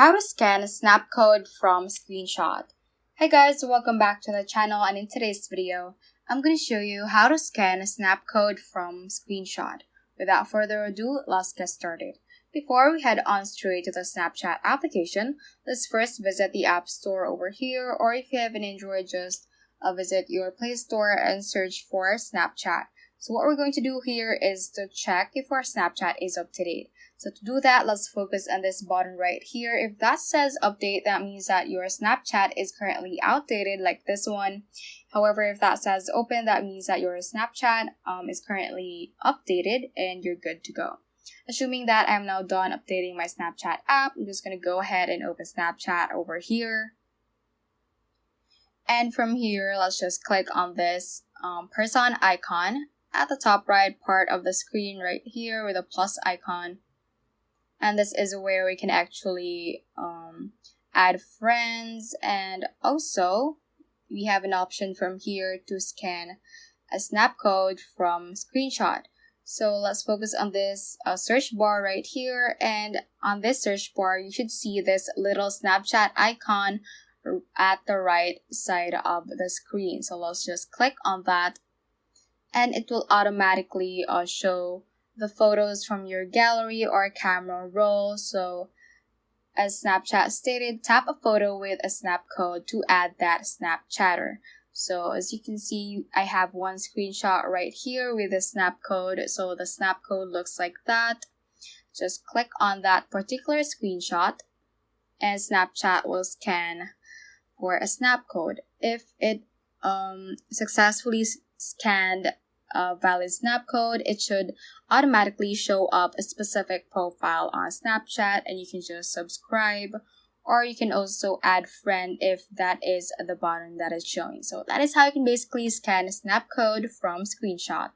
How to scan a Snapcode from screenshot. Hey guys, welcome back to the channel, and in today's video, I'm going to show you how to scan a Snapcode from screenshot. Without further ado, let's get started. Before we head on straight to the Snapchat application, let's first visit the App Store over here, or if you have an Android, just visit your Play Store and search for Snapchat. So what we're going to do here is to check if our Snapchat is up to date. So to do that, let's focus on this button right here. If that says update, that means that your Snapchat is currently outdated, like this one. However, if that says open, that means that your Snapchat is currently updated and you're good to go. Assuming that I'm now done updating my Snapchat app, I'm just going to go ahead and open Snapchat over here. And from here, let's just click on this person icon at the top right part of the screen right here with a plus icon. And this is where we can actually add friends, and also we have an option from here to scan a Snapcode from screenshot. So let's focus on this search bar right here, and on this search bar you should see this little Snapchat icon at the right side of the screen. So let's just click on that, and it will automatically show the photos from your gallery or camera roll. So as Snapchat stated, tap a photo with a snap code to add that Snapchatter. So as you can see, I have one screenshot right here with a snap code. So the snap code looks like that. Just click on that particular screenshot and Snapchat will scan for a snap code. If it successfully scanned a valid snap code, it should automatically show up a specific profile on Snapchat, and you can just subscribe, or you can also add friend if that is the button that is showing. So that is how you can basically scan a snap code from screenshot.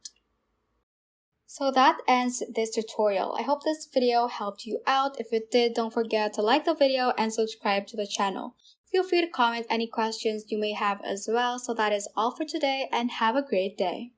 So that ends this tutorial. I hope this video helped you out. If it did, don't forget to like the video and subscribe to the channel. Feel free to comment any questions you may have as well. So that is all for today, and have a great day.